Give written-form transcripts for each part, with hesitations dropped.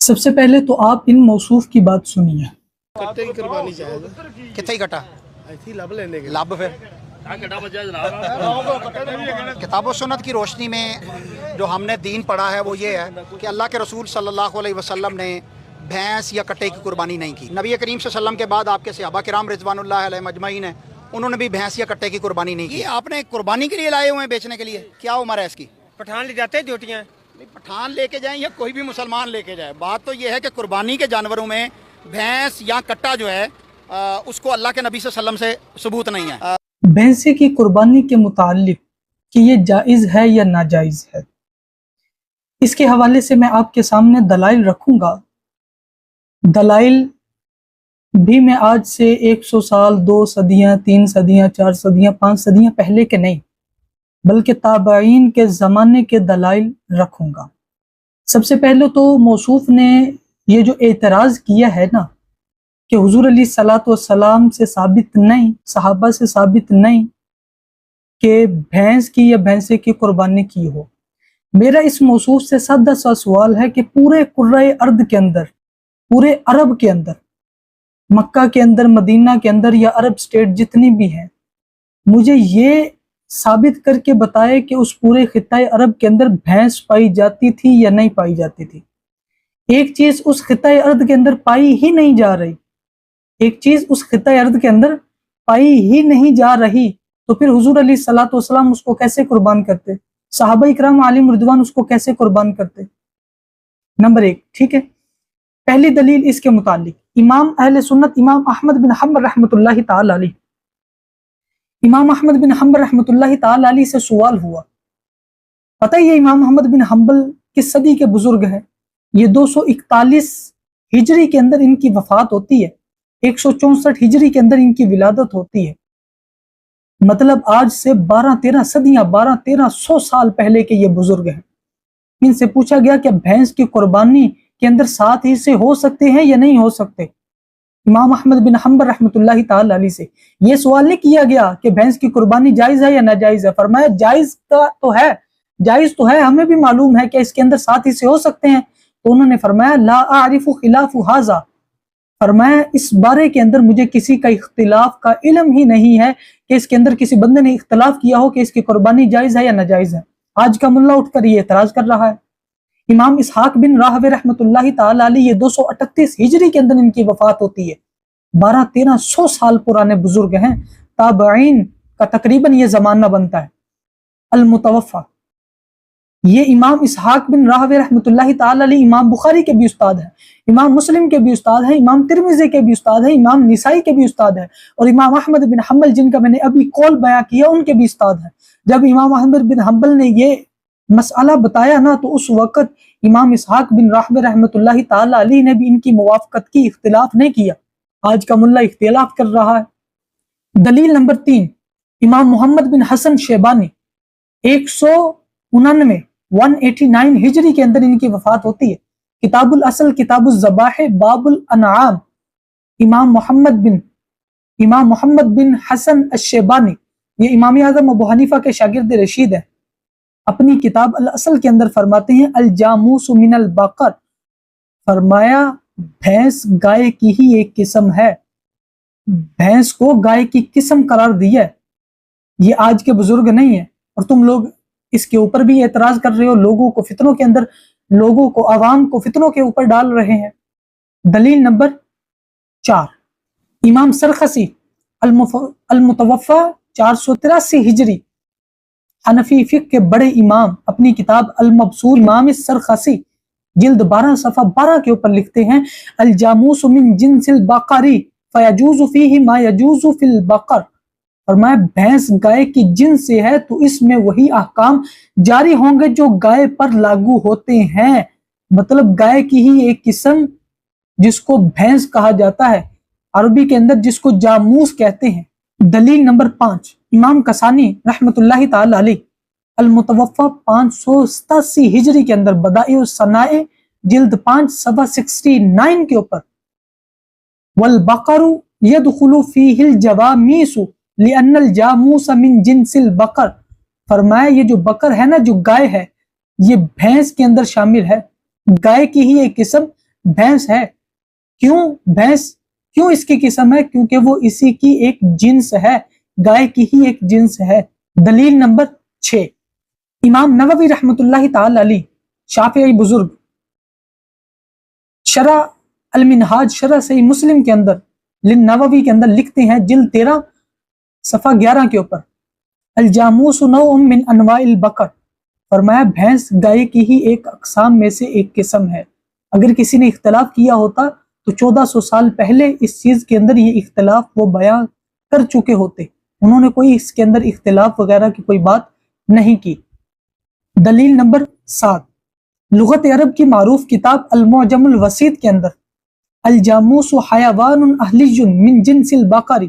سب سے پہلے تو آپ ان موصوف کی بات سنیے۔ کٹے کی قربانی جائز ہے۔ کتنے ہی کٹا ایسی لب لینے کے لب پھر کتاب و سنت کی روشنی میں جو ہم نے دین پڑھا ہے وہ یہ ہے کہ اللہ کے رسول صلی اللہ علیہ وسلم نے بھینس یا کٹے کی قربانی نہیں کی۔ نبی کریم صلی اللہ علیہ وسلم کے بعد آپ کے صحابہ کرام رضوان اللہ علیہ مجمعین ہیں، انہوں نے بھی بھینس یا کٹے کی قربانی نہیں کی۔ آپ نے قربانی کے لیے لائے ہوئے ہیں بیچنے کے لیے؟ کیا عمر ہے اس کی؟ پٹھان لے جاتے ہیں ڈیوٹیاں، پٹھان لے کے جائیں یا کوئی بھی مسلمان لے کے جائے، بات تو یہ ہے کہ قربانی کے جانوروں میں بھینس یا کٹا جو ہے اس کو اللہ کے نبی صلی اللہ علیہ وسلم سے ثبوت نہیں ہے۔ بھینسے کی قربانی کے متعلق کہ یہ جائز ہے یا ناجائز ہے، اس کے حوالے سے میں آپ کے سامنے دلائل رکھوں گا۔ دلائل بھی میں آج سے 100 سال، 2 صدیاں، 3 صدیاں، 4 صدیاں، 5 صدیاں پہلے کے نہیں، بلکہ تابعین کے زمانے کے دلائل رکھوں گا۔ سب سے پہلے تو موصوف نے یہ جو اعتراض کیا ہے نا کہ حضور علیہ الصلوۃ والسلام سے ثابت نہیں، صحابہ سے ثابت نہیں کہ بھینس کی یا بھینسے کی قربانی کی ہو، میرا اس موصوف سے سادہ سا سوال ہے کہ پورے قرۂ ارض کے اندر، پورے عرب کے اندر، مکہ کے اندر، مدینہ کے اندر یا عرب سٹیٹ جتنی بھی ہیں، مجھے یہ ثابت کر کے بتائے کہ اس پورے خطۂ عرب کے اندر بھینس پائی جاتی تھی یا نہیں پائی جاتی تھی۔ ایک چیز اس خطۂ ارض کے اندر پائی ہی نہیں جا رہی، ایک چیز اس خطۂ ارض کے اندر پائی ہی نہیں جا رہی، تو پھر حضور علیہ الصلوۃ والسلام اس کو کیسے قربان کرتے؟ صحابہ اکرام علیہم رضوان اس کو کیسے قربان کرتے؟ نمبر 1، ٹھیک ہے۔ پہلی دلیل اس کے متعلق امام اہل سنت امام احمد بن حنبل رحمۃ اللہ تعالی علیہ، امام احمد بن حنبل رحمۃ اللہ تعالی علیہ سے سوال ہوا۔ پتہ ہی ہے امام احمد بن حنبل کس صدی کے بزرگ ہیں؟ یہ 241 ہجری کے اندر ان کی وفات ہوتی ہے، 164 ہجری کے اندر ان کی ولادت ہوتی ہے، مطلب آج سے 12-13 صدیاں، 1200-1300 سال پہلے کے یہ بزرگ ہیں۔ ان سے پوچھا گیا کہ بھینس کی قربانی کے اندر 7 حصے ہو سکتے ہیں یا نہیں ہو سکتے؟ امام احمد بن حنبل رحمۃ اللہ تعالی علیہ سے یہ سوال نہیں کیا گیا کہ بھینس کی قربانی جائز ہے یا ناجائز ہے، فرمایا جائز تو ہے، جائز تو ہے، ہمیں بھی معلوم ہے کہ اس کے اندر 7 حصے ہو سکتے ہیں۔ تو انہوں نے فرمایا لا اعرف خلاف ھذا، فرمایا اس بارے کے اندر مجھے کسی کا اختلاف کا علم ہی نہیں ہے کہ اس کے اندر کسی بندے نے اختلاف کیا ہو کہ اس کی قربانی جائز ہے یا ناجائز ہے۔ آج کا ملا اٹھ کر یہ اعتراض کر رہا ہے۔ امام اسحاق بن راہوے رحمۃ اللہ تعالی علیہ، یہ 238 ہجری کے اندر ان کی وفات ہوتی ہے، 1200-1300 سال پرانے بزرگ ہیں، تابعین کا تقریباً یہ زمانہ بنتا ہے۔ المتوفہ، یہ امام اسحاق بن راہوے رحمۃ اللہ تعالی علیہ امام بخاری کے بھی استاد ہیں، امام مسلم کے بھی استاد ہیں، امام ترمذی کے بھی استاد ہیں، امام نسائی کے بھی استاد ہیں، اور امام احمد بن حنبل جن کا میں نے ابھی قول بیان کیا ان کے بھی استاد ہیں۔ جب امام احمد بن حنبل نے یہ مسئلہ بتایا نا تو اس وقت امام اسحاق بن راہوے رحمۃ اللہ تعالی علیہ نے بھی ان کی موافقت کی، اختلاف نہیں کیا۔ آج کا ملا اختلاف کر رہا ہے۔ دلیل نمبر 3، امام محمد بن حسن شیبانی، 189 ہجری کے اندر ان کی وفات ہوتی ہے، کتاب الاصل کتاب الذبائح باب الانعام، امام محمد بن حسن الشیبانی، یہ امام اعظم ابو حنیفہ کے شاگرد رشید ہیں، اپنی کتاب الاصل کے اندر فرماتے ہیں الجاموس من البقر، فرمایا بھینس گائے کی ہی ایک قسم ہے، بھینس کو گائے کی قسم قرار دیا ہے۔ یہ آج کے بزرگ نہیں ہیں، اور تم لوگ اس کے اوپر بھی اعتراض کر رہے ہو، لوگوں کو فتنوں کے اندر، لوگوں کو، عوام کو فتنوں کے اوپر ڈال رہے ہیں۔ دلیل نمبر 4، امام سرخسی المتوفہ 483 ہجری، حنفی فقہ کے بڑے امام، اپنی کتاب المبسوط امام سرخسی جلد 12 صفحہ 12 کے اوپر لکھتے ہیں الجاموس من جنس البقری فیجوز فیہ ما یجوز فی البقر، فرمایا بھینس گائے کی جنس سے ہے تو اس میں وہی احکام جاری ہوں گے جو گائے پر لاگو ہوتے ہیں، مطلب گائے کی ہی ایک قسم جس کو بھینس کہا جاتا ہے، عربی کے اندر جس کو جاموس کہتے ہیں۔ دلیل نمبر 5، امام کسانی رحمۃ اللہ تعالی علیہ، المتوفہ 587 ہجری کے اندر، بدائع الصنائع جلد 5 صفحہ 69 کے اوپر والبقر يدخل فيه الجواميس لأن الجاموس من جنس البقر، فرمایا یہ جو بکر ہے نا، جو گائے ہے، یہ بھینس کے اندر شامل ہے، گائے کی ہی ایک قسم بھینس ہے. کیوں بھینس؟ کیوں اس کی قسم ہے؟ کیونکہ وہ اسی کی ایک جنس ہے، گائے کی ہی ایک جنس ہے. دلیل نمبر 6، امام نووی رحمۃ اللہ تعالی علیہ، شافعی بزرگ، شرح المنہاج شرح صحیح مسلم کے اندر للنووی کے اندر لکھتے ہیں، جلد 13 صفحہ 11 کے اوپر، الجاموس نوع من انواع البقر، فرمایا بھینس گائے کی ہی ایک اقسام میں سے ایک قسم ہے. اگر کسی نے اختلاف کیا ہوتا تو 1400 سال پہلے اس چیز کے اندر یہ اختلاف وہ بیان کر چکے ہوتے. انہوں نے کوئی اس کے اندر اختلاف وغیرہ کی کوئی بات نہیں کی. دلیل نمبر 7، لغت عرب کی معروف کتاب المعجم الوسیط کے اندر، الجاموس حیوان اہلی من جنس البقر،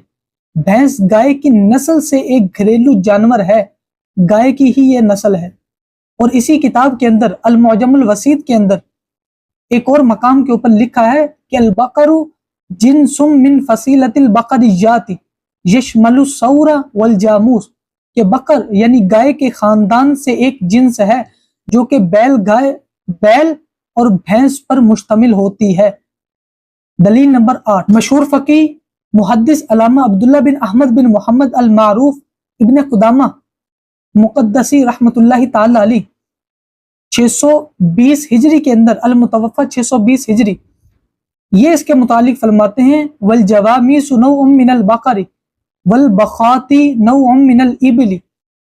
بھینس گائے کی نسل سے ایک گھریلو جانور ہے، گائے کی ہی یہ نسل ہے. اور اسی کتاب کے اندر المعجم الوسیط کے اندر ایک اور مقام کے اوپر لکھا ہے کہ البقر جنس من فصیلۃ البقریات یشمل الثور والجاموس، کہ بقر یعنی گائے کے خاندان سے ایک جنس ہے جو کہ بیل اور بھینس پر مشتمل ہوتی ہے. دلیل نمبر 8، مشہور فقی محدث علامہ عبداللہ بن احمد بن محمد المعروف ابن قدامہ مقدسی رحمۃ اللہ تعالی علیہ 620 ہجری کے اندر، المتوفى 620 ہجری، یہ اس کے متعلق فرماتے ہیں والجوامیس نوع من البقر والبخات نوع من الابل،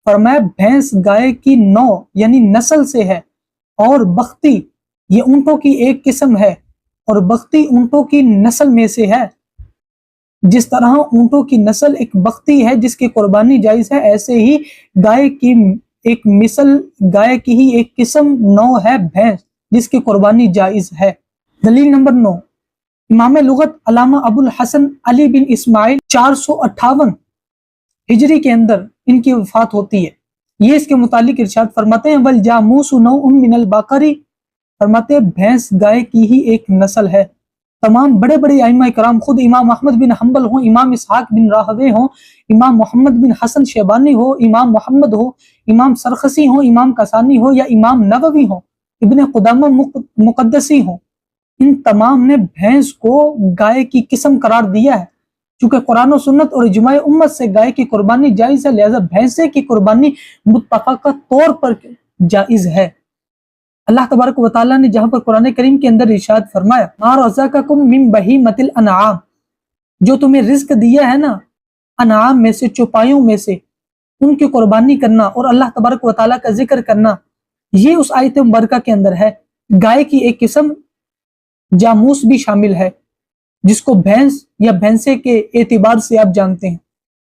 فرمایا بھینس گائے کی نوع یعنی نسل سے ہے، اور بختی یہ اونٹوں کی ایک قسم ہے، اور بختی اونٹوں کی نسل میں سے ہے. جس طرح اونٹوں کی نسل ایک بختی ہے جس کی قربانی جائز ہے، ایسے ہی گائے کی ایک مثل، گائے کی ہی ایک قسم نوع ہے بھینس جس کی قربانی جائز ہے. دلیل نمبر 9، امام لغت علامہ ابو الحسن علی بن اسماعیل 458 ہجری کے اندر ان کی وفات ہوتی ہے. یہ اس کے متعلق ارشاد فرماتے ہیں والجاموس نوع من البقر، فرماتے ہیں بھینس گائے کی ہی ایک نسل ہے. تمام بڑے بڑے ائمہ کرام، خود امام احمد بن حنبل ہوں، امام اسحاق بن راہوے ہوں، امام محمد بن حسن شیبانی ہو، امام محمد ہو، امام سرخسی ہوں، امام کسانی ہو، یا امام نووی ہوں، ابن قدامہ مقدسی ہوں، ان تمام نے بھینس کو گائے کی قسم قرار دیا ہے. چونکہ قرآن و سنت اور اجماع امت سے گائے کی قربانی جائز ہے، لہذا بھینسے کی قربانی متفقہ طور پر جائز ہے. اللہ تبارک و تعالیٰ نے جہاں پر قرآن کریم کے اندر ارشاد فرمایا ما رزقکم من بہیمۃ الانعام، جو تمہیں رزق دیا ہے نا انعام میں سے، چوپایوں میں سے، ان کی قربانی کرنا اور اللہ تبارک و تعالیٰ کا ذکر کرنا، یہ اس آیت مبارکہ کے اندر ہے. گائے کی ایک قسم جاموس بھی شامل ہے جس کو بھینس یا بھینسے کے اعتبار سے آپ جانتے ہیں.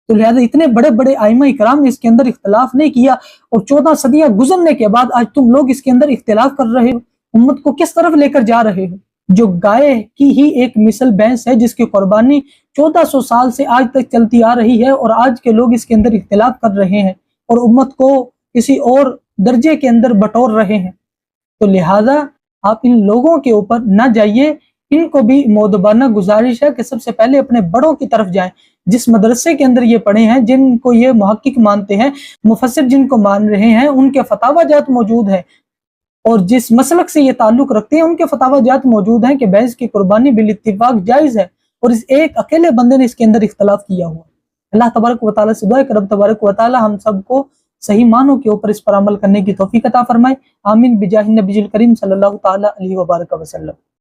تو لہذا اتنے بڑے بڑے ائمہ کرام نے اس کے اندر اختلاف نہیں کیا، اور 14 صدیاں گزرنے کے بعد آج تم لوگ اس کے اندر اختلاف کر رہے ہو، امت کو کس طرف لے کر جا رہے ہو؟ جو گائے کی ہی ایک مثل بھینس ہے جس کی قربانی 1400 سال سے آج تک چلتی آ رہی ہے، اور آج کے لوگ اس کے اندر اختلاف کر رہے ہیں اور امت کو کسی اور درجے کے اندر بٹور رہے ہیں. تو لہذا آپ ان لوگوں کے اوپر نہ جائیے. ان کو بھی مؤدبانہ گزارش ہے کہ سب سے پہلے اپنے بڑوں کی طرف جائیں، جس مدرسے کے اندر یہ پڑھے ہیں، جن کو یہ محقق مانتے ہیں، مفسر جن کو مان رہے ہیں، ان کے فتاوی جات موجود ہیں، اور جس مسلک سے یہ تعلق رکھتے ہیں ان کے فتاوی جات موجود ہیں کہ بھینس کی قربانی بالاتفاق جائز ہے، اور اس ایک اکیلے بندے نے اس کے اندر اختلاف کیا ہوا. اللہ تبارک و تعالیٰ سے دعا ہے کہ رب تبارک و تعالیٰ ہم سب کو صحیح معنوں کے اوپر اس پر عمل کرنے کی توفیق عطا فرمائے. آمین بجاہ النبی الکریم صلی اللہ تعالیٰ علیہ وبارک وسلم.